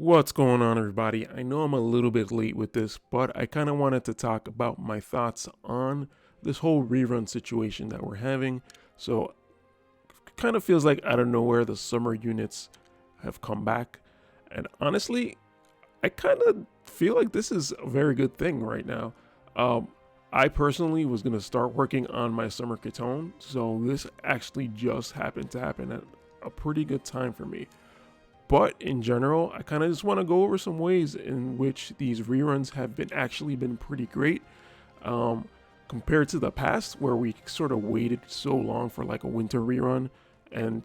What's going on, everybody? I know I'm a little bit late with this, but I kind of wanted to talk about my thoughts on this whole rerun situation that we're having. So, kind of feels like out of nowhere the summer units have come back. And honestly, I kind of feel like this is a very good thing right now. Um, I personally was going to start working on my summer Ketone, so this actually just happened to happen at a pretty good time for me. But in general, I kind of just want to go over some ways in which these reruns have been pretty great um, compared to the past, where we sort of waited so long for like a winter rerun, and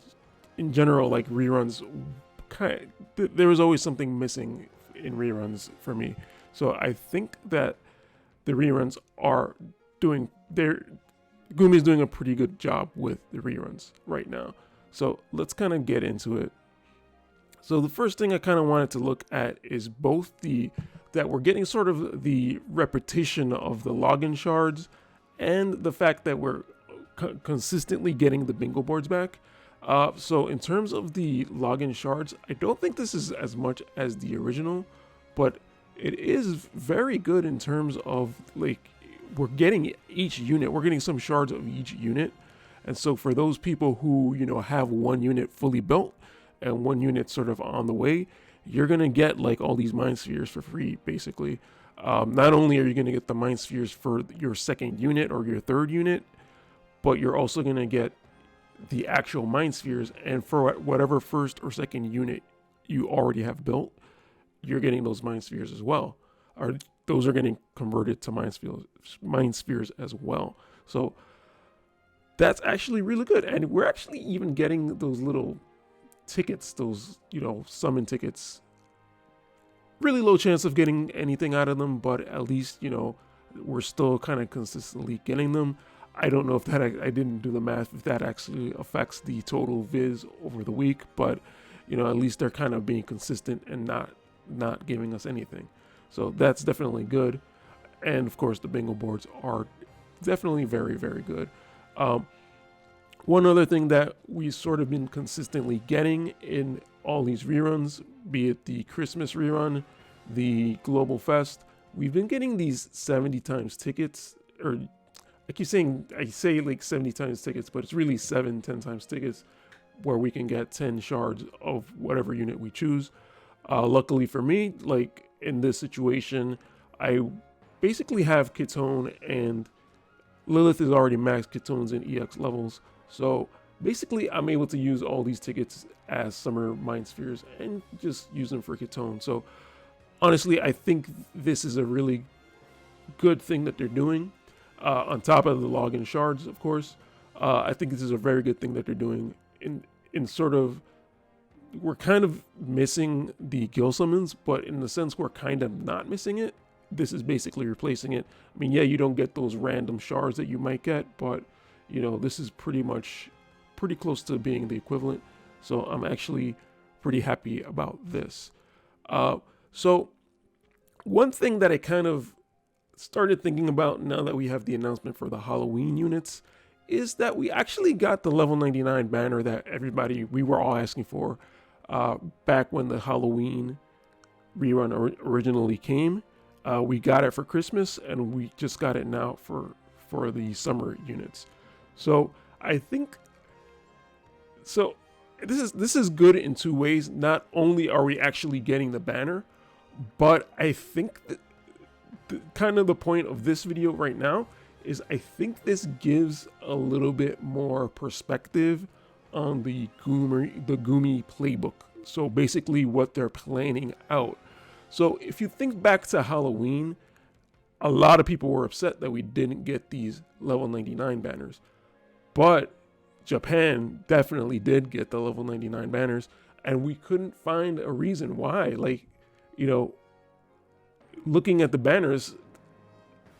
in general, like reruns, there was always something missing in reruns for me. So I think that the reruns are doing their Gumi's doing a pretty good job with the reruns right now. So let's kind of get into it. So the first thing I kind of wanted to look at is both that we're getting sort of the repetition of the login shards and the fact that we're consistently getting the bingo boards back. So in terms of the login shards, I don't think this is as much as the original, but it is very good in terms of like we're getting each unit, we're getting some shards of each unit. And so for those people who, have one unit fully built, and one unit sort of on the way, you're gonna get like all these mind spheres for free, basically. Not only are you gonna get the mind spheres for your second unit or your third unit, but you're also gonna get the actual mind spheres, and for whatever first or second unit you already have built, you're getting those mind spheres as well. Or those are getting converted to mind spheres as well. So that's actually really good, and we're actually even getting those little tickets, those summon tickets. Really low chance of getting anything out of them, but at least we're still kind of consistently getting them. I don't know if that, I didn't do the math, if that actually affects the total viz over the week, but at least they're kind of being consistent and not giving us anything. So that's definitely good. And of course the bingo boards are definitely very, very good. One other thing that we've sort of been consistently getting in all these reruns, be it the Christmas rerun, the Global Fest, we've been getting these 70 times tickets, or I say like 70 times tickets, but it's really 10 times tickets, where we can get 10 shards of whatever unit we choose. Luckily for me, like in this situation, I basically have Ketone, and Lilith is already maxed Ketones and EX levels. So basically, I'm able to use all these tickets as summer mind spheres and just use them for Ketone. So honestly, I think this is a really good thing that they're doing. On top of the login shards, of course, I think this is a very good thing that they're doing. In sort of, we're kind of missing the gill summons, but in the sense we're kind of not missing it. This is basically replacing it. I mean, yeah, you don't get those random shards that you might get, but this is pretty close to being the equivalent. So I'm actually pretty happy about this. So one thing that I kind of started thinking about now that we have the announcement for the Halloween units is that we actually got the level 99 banner that we were all asking for back when the Halloween rerun originally came. We got it for Christmas, and we just got it now for the summer units. So I think this is good in two ways. Not only are we actually getting the banner, but I think that kind of the point of this video right now is I think this gives a little bit more perspective on the Gumi playbook. So basically what they're planning out. So if you think back to Halloween, a lot of people were upset that we didn't get these level 99 banners. But Japan definitely did get the level 99 banners, and we couldn't find a reason why. Like, looking at the banners,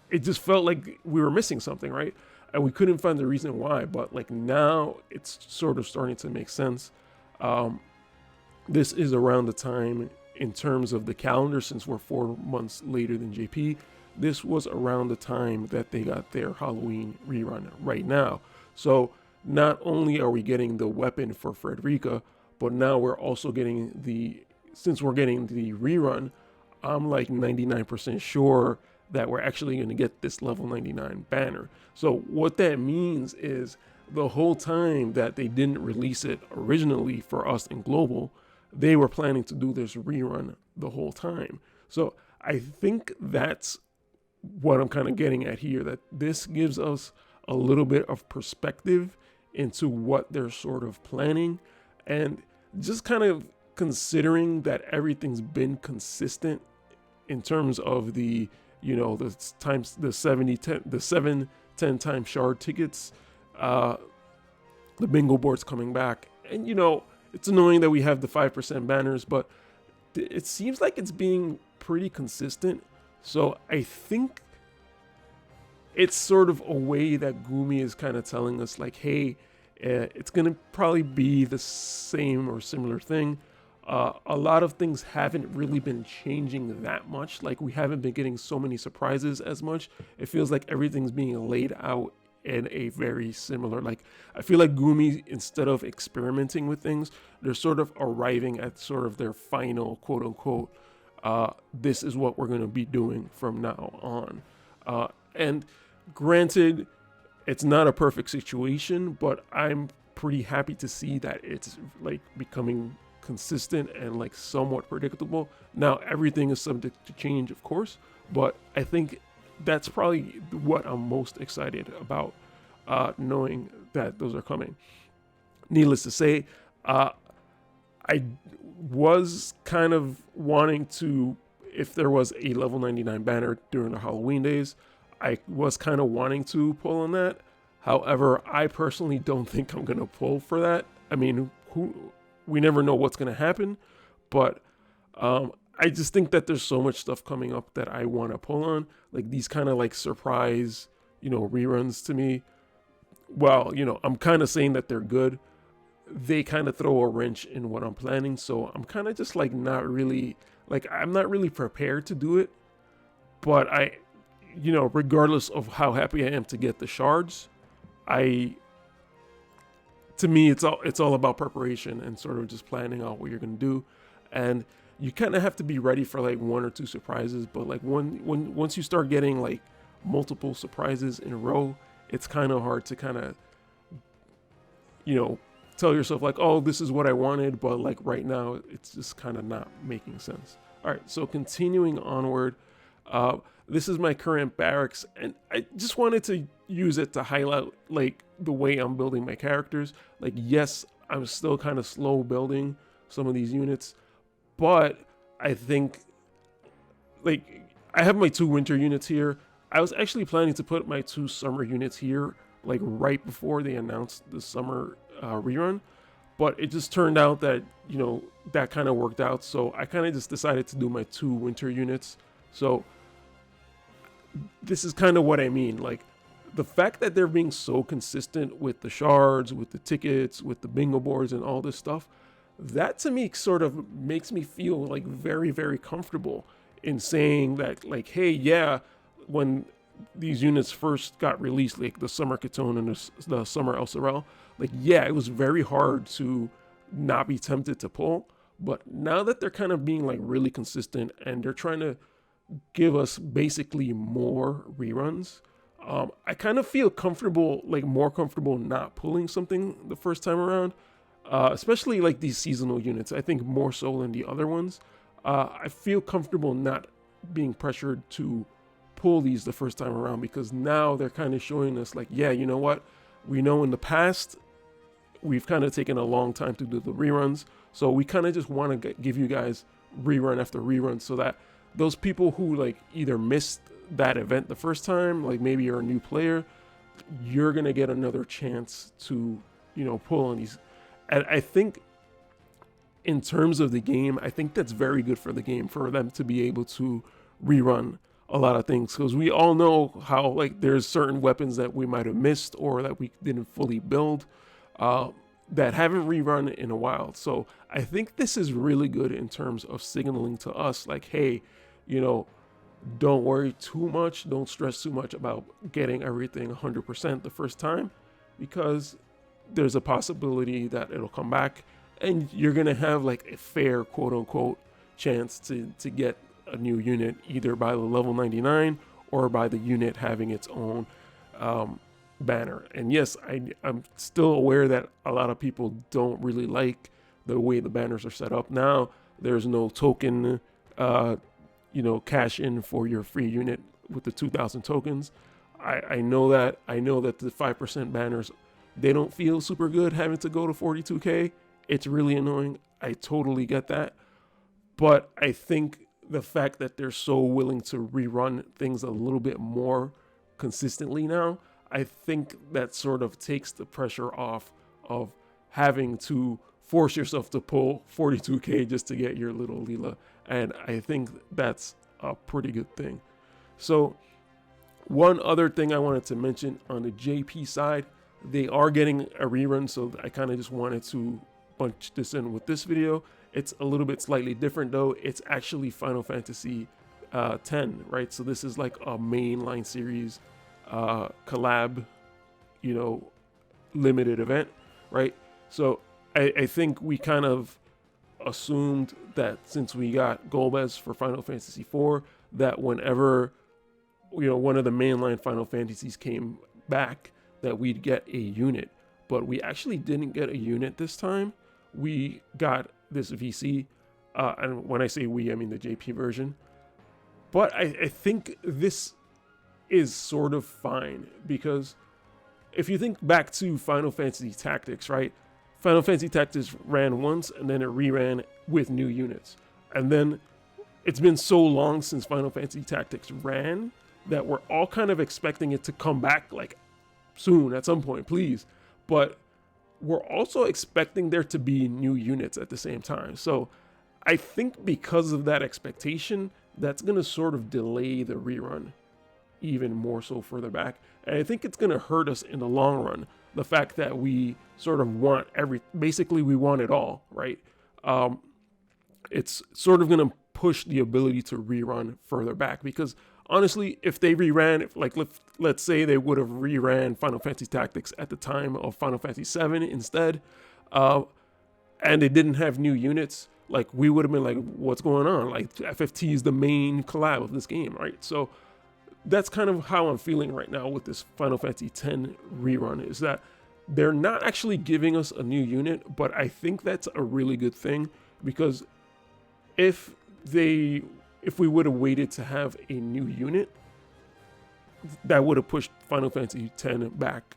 it just felt like we were missing something, right? And we couldn't find the reason why, but like now it's sort of starting to make sense. This is around the time in terms of the calendar, since we're 4 months later than JP, this was around the time that they got their Halloween rerun right now. So not only are we getting the weapon for Frederica, but now we're also getting the since we're getting the rerun, I'm like 99% sure that we're actually going to get this level 99 banner. So what that means is the whole time that they didn't release it originally for us in global, they were planning to do this rerun the whole time. So I think that's what I'm kind of getting at here, that this gives us a little bit of perspective into what they're sort of planning, and just kind of considering that everything's been consistent in terms of the, you know, the times, the 7-10 times shard tickets, the bingo boards coming back. And, you know, it's annoying that we have the 5% banners, but it seems like it's being pretty consistent. So I think it's sort of a way that Gumi is kind of telling us like, hey, it's going to probably be the same or similar thing. A lot of things haven't really been changing that much. Like, we haven't been getting so many surprises as much. It feels like everything's being laid out in a very similar, like, I feel like Gumi, instead of experimenting with things, they're sort of arriving at sort of their final, quote unquote, this is what we're going to be doing from now on. And granted, it's not a perfect situation, but I'm pretty happy to see that it's like becoming consistent and like somewhat predictable. Now everything is subject to change, of course, but I think that's probably what I'm most excited about, knowing that those are coming. Needless to say, I was kind of wanting to, if there was a level 99 banner during the Halloween days, I was kind of wanting to pull on that. However, I personally don't think I'm going to pull for that. I mean, we never know what's going to happen, but I just think that there's so much stuff coming up that I want to pull on, like these kind of like surprise, you know, reruns to me. Well, you know, I'm kind of saying that they're good. They kind of throw a wrench in what I'm planning, so I'm kind of just like not really, like, I'm not really prepared to do it, but I, you know, regardless of how happy I am to get the shards, to me, it's all about preparation and sort of just planning out what you're gonna do, and you kind of have to be ready for like one or two surprises. But like once you start getting like multiple surprises in a row, it's kind of hard to kind of, you know, tell yourself like, oh, this is what I wanted, but like right now, it's just kind of not making sense. All right, so continuing onward. This is my current barracks, and I just wanted to use it to highlight like the way I'm building my characters. Like, yes, I'm still kind of slow building some of these units, but I think like I have my 2 winter units here. I was actually planning to put my 2 summer units here like right before they announced the summer rerun, but it just turned out that, you know, that kind of worked out, so I kind of just decided to do my 2 winter units. So this is kind of what I mean, like the fact that they're being so consistent with the shards, with the tickets, with the bingo boards and all this stuff, that to me sort of makes me feel like very, very comfortable in saying that like, hey, yeah, when these units first got released, like the summer Ketone and the summer El Sorel, like, yeah, it was very hard to not be tempted to pull. But now that they're kind of being like really consistent and they're trying to give us basically more reruns, I kind of feel comfortable, like more comfortable not pulling something the first time around, especially like these seasonal units. I think more so than the other ones. I feel comfortable not being pressured to pull these the first time around, because now they're kind of showing us like, yeah, you know what? We know in the past, we've kind of taken a long time to do the reruns. So we kind of just want to give you guys rerun after rerun, so that those people who like either missed that event the first time, like maybe you're a new player, you're going to get another chance to, you know, pull on these. And I think in terms of the game, I think that's very good for the game, for them to be able to rerun a lot of things, because we all know how like there's certain weapons that we might have missed or that we didn't fully build that haven't rerun in a while. So I think this is really good in terms of signaling to us like, hey, you know, don't worry too much, don't stress too much about getting everything 100% the first time, because there's a possibility that it'll come back and you're gonna have like a fair, quote unquote, chance to get a new unit, either by the level 99 or by the unit having its own banner. And yes, I'm still aware that a lot of people don't really like the way the banners are set up now. There's no token, cash in for your free unit with the 2,000 tokens. I know that the 5% banners, they don't feel super good having to go to 42k. It's really annoying. I totally get that. But I think the fact that they're so willing to rerun things a little bit more consistently now, I think that sort of takes the pressure off of having to force yourself to pull 42k just to get your little Leela. And I think that's a pretty good thing. So one other thing I wanted to mention on the JP side, they are getting a rerun, so I kind of just wanted to bunch this in with this video. It's a little bit slightly different though. It's actually Final Fantasy 10, right? So this is like a mainline series collab, limited event, right? So I think we kind of assumed that since we got Golbez for Final Fantasy 4, that whenever one of the mainline Final Fantasies came back, that we'd get a unit. But we actually didn't get a unit this time. We got this VC, and when I say we, I mean the JP version. But I think this is sort of fine, because if you think back to Final Fantasy Tactics, right? Final Fantasy Tactics ran once and then it reran with new units. And then it's been so long since Final Fantasy Tactics ran that we're all kind of expecting it to come back like soon at some point, please. But we're also expecting there to be new units at the same time. So I think because of that expectation, that's going to sort of delay the rerun even more so further back. And I think it's going to hurt us in the long run. The fact that we sort of want basically we want it all, right? It's sort of going to push the ability to rerun further back, because honestly, if they reran, let's say they would have reran Final Fantasy Tactics at the time of Final Fantasy 7 instead, and they didn't have new units, like we would have been like, what's going on? Like FFT is the main collab of this game, right? So that's kind of how I'm feeling right now with this Final Fantasy X rerun, is that they're not actually giving us a new unit, but I think that's a really good thing, because if we would have waited to have a new unit, that would have pushed Final Fantasy X back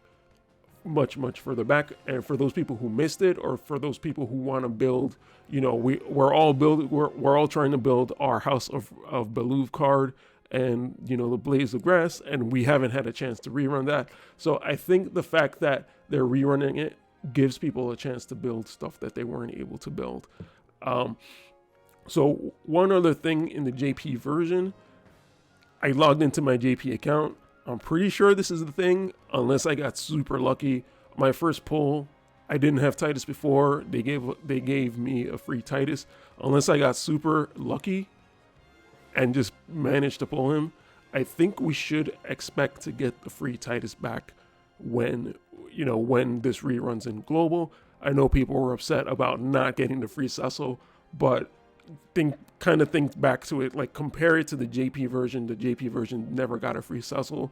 much further back. And for those people who missed it, or for those people who want to build, we're all trying to build our House of Beluv card and the Blaze of Grass, and we haven't had a chance to rerun that. So I think the fact that they're rerunning it gives people a chance to build stuff that they weren't able to build. So one other thing in the JP version, I logged into my JP account. I'm pretty sure this is the thing, unless I got super lucky. My first pull, I didn't have Titus before. They gave me a free Titus. Unless I got super lucky and just managed to pull him, I think we should expect to get the free Titus back when this reruns in global. I know people were upset about not getting the free Cecil, but think back to it, like compare it to the JP version. The JP version never got a free Cecil,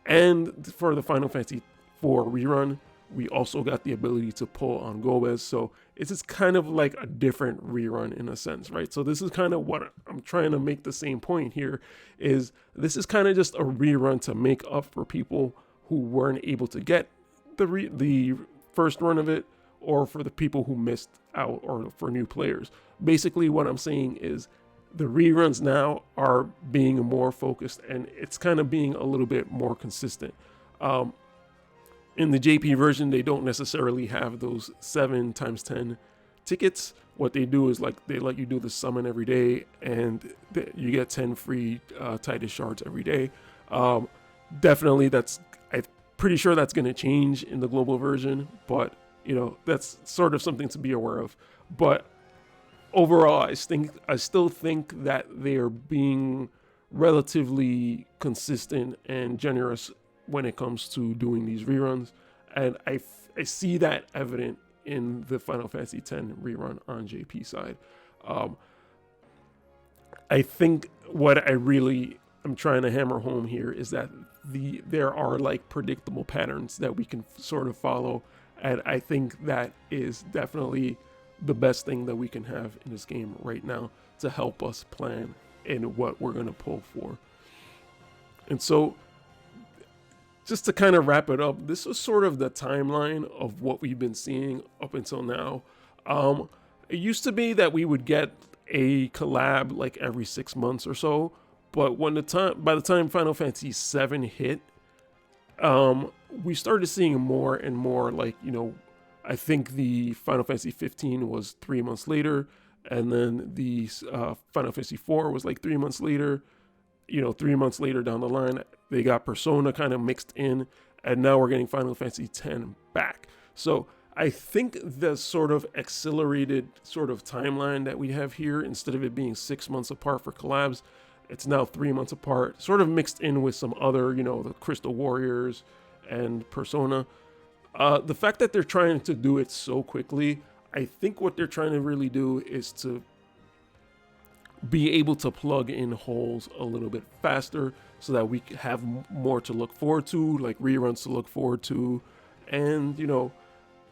and for the Final Fantasy 4 rerun, we also got the ability to pull on Golbez. So it's just kind of like a different rerun in a sense, right? So this is kind of what I'm trying to make the same point here, is this is kind of just a rerun to make up for people who weren't able to get the first run of it, or for the people who missed out, or for new players. Basically what I'm saying is the reruns now are being more focused, and it's kind of being a little bit more consistent. In the JP version, they don't necessarily have those 7x10 tickets. What they do is they let you do the summon every day, and you get 10 free Titus shards every day. Definitely, I'm pretty sure that's going to change in the global version, but that's sort of something to be aware of. But overall, I still think that they are being relatively consistent and generous when it comes to doing these reruns, and I see that evident in the Final Fantasy X rerun on JP side. I think what I really am trying to hammer home here is that there are like predictable patterns that we can sort of follow, and I think that is definitely the best thing that we can have in this game right now to help us plan in what we're going to pull for. And so, just to kind of wrap it up, this was sort of the timeline of what we've been seeing up until now. It used to be that we would get a collab like every 6 months or so, but by the time Final Fantasy VII hit, we started seeing more and more, like, you know, I think the Final Fantasy 15 was 3 months later, and then the Final Fantasy 4 was like 3 months later. You know, 3 months later down the line, they got Persona kind of mixed in, and now we're getting Final Fantasy X back. So I think the sort of accelerated sort of timeline that we have here, instead of it being 6 months apart for collabs, it's now 3 months apart, sort of mixed in with some other, you know, the Crystal Warriors and Persona. The fact that they're trying to do it so quickly, I think what they're trying to really do is to be able to plug in holes a little bit faster so that we have more to look forward to, like reruns to look forward to. And, you know,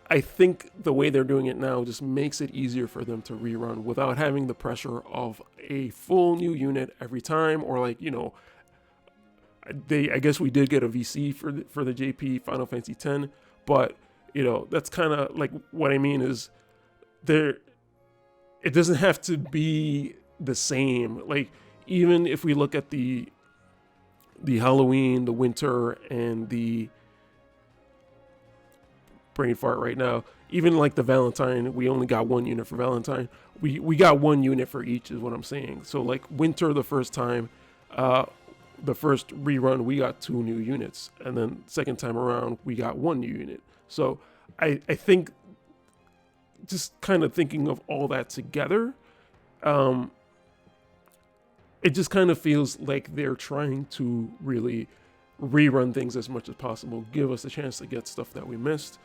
I think the way they're doing it now just makes it easier for them to rerun without having the pressure of a full new unit every time, or like, you know, I guess we did get a VC for the JP Final Fantasy X, but, you know, that's kind of like, what I mean is it doesn't have to be the same. Like, even if we look at the Halloween, the winter, and the brain fart right now, even like the Valentine, we only got 1 unit for Valentine. We got 1 unit for each is what I'm saying. So like winter, the first time, the first rerun, we got 2 new units, and then second time around we got 1 new unit. So I think just kind of thinking of all that together, it just kind of feels like they're trying to really rerun things as much as possible, give us a chance to get stuff that we missed,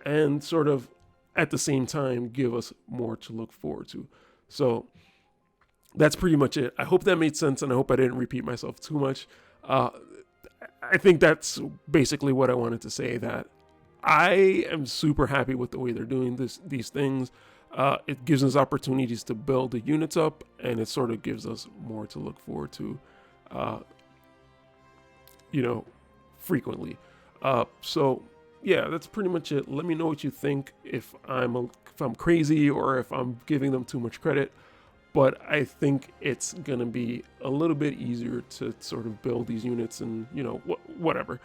and sort of at the same time give us more to look forward to. So that's pretty much it. I hope that made sense, and I hope I didn't repeat myself too much. I think that's basically what I wanted to say, that I am super happy with the way they're doing these things. It gives us opportunities to build the units up, and it sort of gives us more to look forward to, you know, frequently. So yeah, that's pretty much it. Let me know what you think, if I'm crazy or if I'm giving them too much credit. But I think it's gonna be a little bit easier to sort of build these units, and, you know, whatever.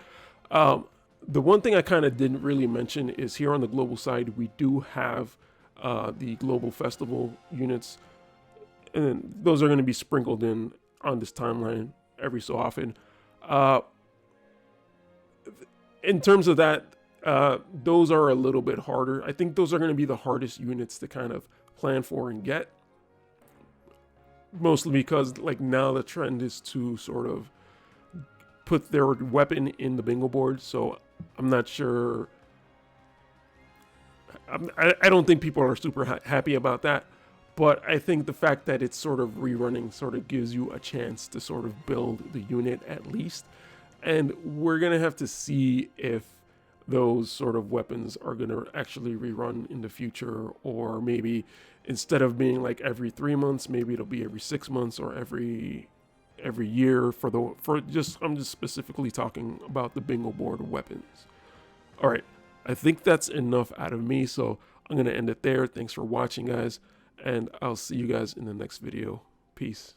The one thing I kind of didn't really mention is here on the global side, we do have the global festival units, and those are going to be sprinkled in on this timeline every so often. In terms of that, those are a little bit harder. I think those are going to be the hardest units to kind of plan for and get, mostly because like now the trend is to sort of put their weapon in the bingo board. So I'm not sure. I don't think people are super happy about that, but I think the fact that it's sort of rerunning sort of gives you a chance to sort of build the unit at least. And we're going to have to see if those sort of weapons are going to actually rerun in the future, or maybe instead of being like every 3 months, maybe it'll be every 6 months or every year I'm just specifically talking about the bingo board weapons. All right. I think that's enough out of me, so I'm going to end it there. Thanks for watching, guys, and I'll see you guys in the next video. Peace.